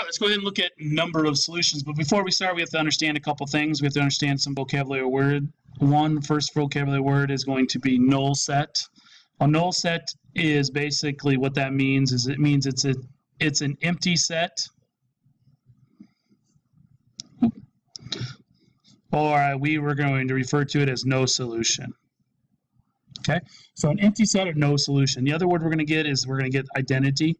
let's go ahead and look at number of solutions. But before we start, we have to understand a couple things. We have to understand some vocabulary word. First vocabulary word is going to be null set. A null set is basically what that means is it means it's an empty set, or we were going to refer to it as no solution. Okay, so an empty set or no solution. The other word we're going to get is we're going to get identity.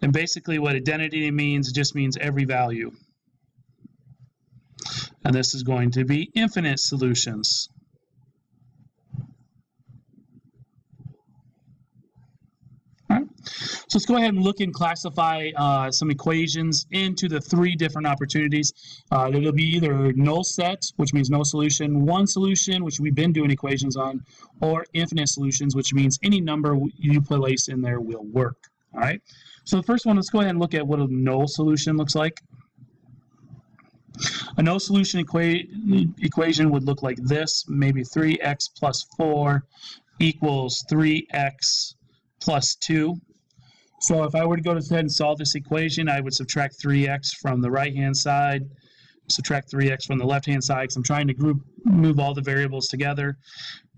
And basically what identity means, it just means every value. And this is going to be infinite solutions. All right. So let's go ahead and look and classify some equations into the three different opportunities. It'll be either null set, which means no solution, one solution, which we've been doing equations on, or infinite solutions, which means any number you place in there will work. All right. So the first one, let's go ahead and look at what a null solution looks like. A null solution equation would look like this, maybe 3x plus 4 equals 3x plus 2. So if I were to go ahead and solve this equation, I would subtract 3x from the right-hand side, subtract 3x from the left-hand side, because I'm trying to move all the variables together.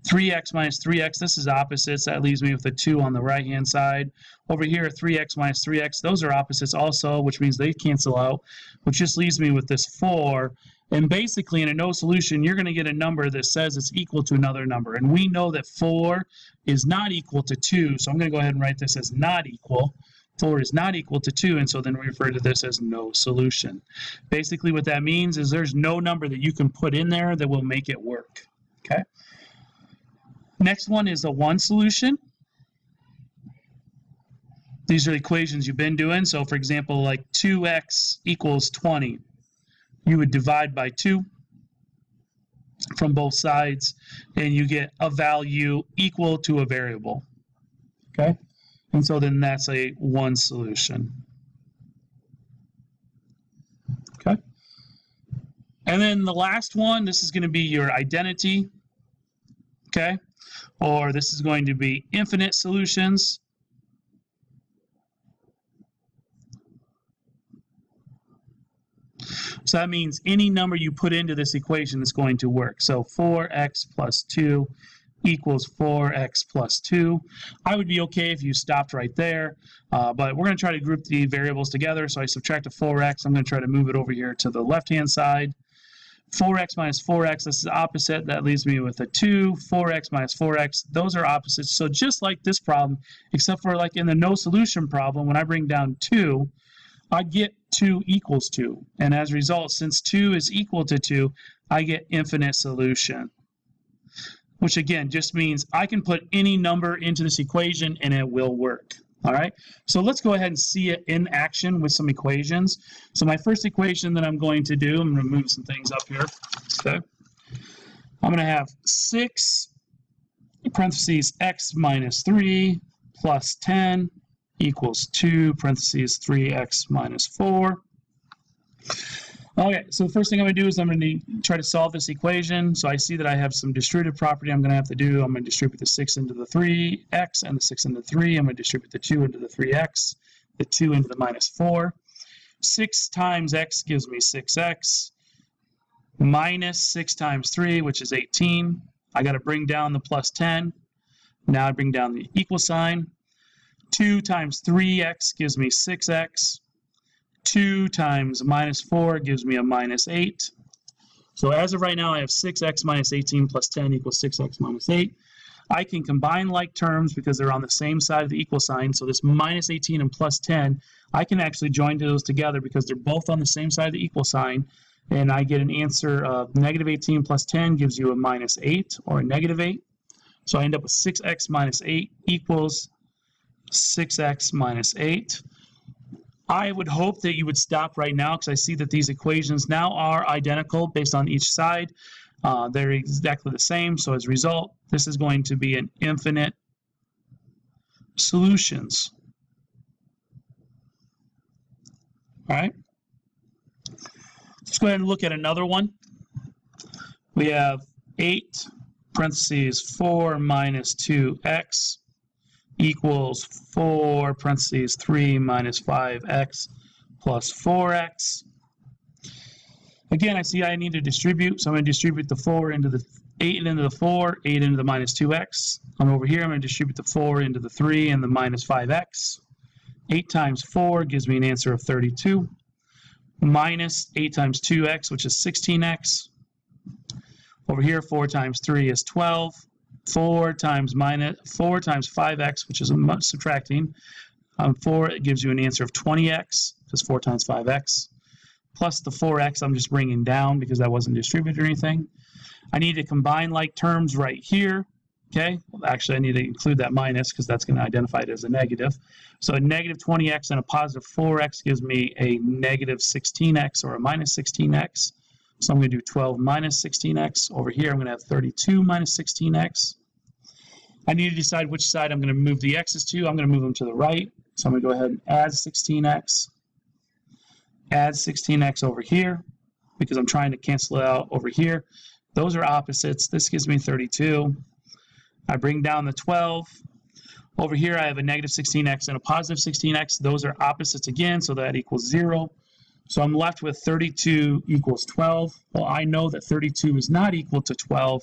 3x minus 3x, this is opposites. That leaves me with a 2 on the right-hand side. Over here, 3x minus 3x, those are opposites also, which means they cancel out, which just leaves me with this 4. And basically, in a no solution, you're going to get a number that says it's equal to another number. And we know that 4 is not equal to 2, so I'm going to go ahead and write this as not equal. 4 is not equal to 2, and so then we refer to this as no solution. Basically, what that means is there's no number that you can put in there that will make it work. Okay. Next one is a one solution. These are equations you've been doing. So for example, like 2x equals 20. You would divide by 2 from both sides, and you get a value equal to a variable. Okay? And so then that's a one solution. Okay? And then the last one, this is going to be your identity. Okay? Or this is going to be infinite solutions. So that means any number you put into this equation is going to work. So 4x plus 2 equals 4x plus 2. I would be okay if you stopped right there, but we're going to try to group the variables together. So I subtract a 4x. I'm going to try to move it over here to the left-hand side. 4x minus 4x, this is opposite. That leaves me with a 2. 4x minus 4x, those are opposites. So just like this problem, except for like in the no solution problem, when I bring down 2, I get 2 equals 2. And as a result, since 2 is equal to 2, I get infinite solution. Which again, just means I can put any number into this equation and it will work. All right, so let's go ahead and see it in action with some equations. So my first equation that I'm going to do, I'm going to move some things up here. Okay, I'm going to have 6 parentheses x minus 3 plus 10 equals 2 parentheses 3x minus 4. Okay, so the first thing I'm going to do is I'm going to try to solve this equation. So I see that I have some distributive property I'm going to have to do. I'm going to distribute the 6 into the 3x and the 6 into 3. I'm going to distribute the 2 into the 3x, the 2 into the minus 4. 6 times x gives me 6x minus 6 times 3, which is 18. I got to bring down the plus 10. Now I bring down the equal sign. 2 times 3x gives me 6x. 2 times minus 4 gives me a minus 8. So as of right now, I have 6x minus 18 plus 10 equals 6x minus 8. I can combine like terms because they're on the same side of the equal sign. So this minus 18 and plus 10, I can actually join those together because they're both on the same side of the equal sign. And I get an answer of negative 18 plus 10 gives you a minus 8 or a negative 8. So I end up with 6x minus 8 equals 6x minus 8. I would hope that you would stop right now because I see that these equations now are identical based on each side. They're exactly the same. So as a result, this is going to be an infinite solutions. All right. Let's go ahead and look at another one. We have 8 parentheses 4 minus 2x equals 4 parentheses 3 minus 5x plus 4x. Again, I see I need to distribute, so I'm going to distribute the 4 into the 8 into the 4, 8 into the minus 2x. I'm over here, I'm going to distribute the 4 into the 3 and the minus 5x. 8 times 4 gives me an answer of 32. Minus 8 times 2x, which is 16x. Over here, 4 times 3 is 12. 4 times 5x, which is subtracting. 4, it gives you an answer of 20x, because 4 times 5x. Plus the 4x, I'm just bringing down because that wasn't distributed or anything. I need to combine like terms right here. Okay, well, actually, I need to include that minus because that's going to identify it as a negative. So a negative 20x and a positive 4x gives me a negative 16x or a minus 16x. So I'm going to do 12 minus 16x. Over here, I'm going to have 32 minus 16x. I need to decide which side I'm going to move the x's to. I'm going to move them to the right. So I'm going to go ahead and add 16x. Add 16x over here because I'm trying to cancel it out over here. Those are opposites. This gives me 32. I bring down the 12. Over here, I have a negative 16x and a positive 16x. Those are opposites again, so that equals 0. So I'm left with 32 equals 12. Well, I know that 32 is not equal to 12.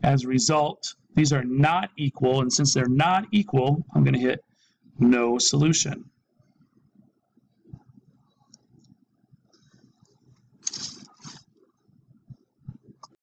As a result, these are not equal, and since they're not equal, I'm going to hit no solution.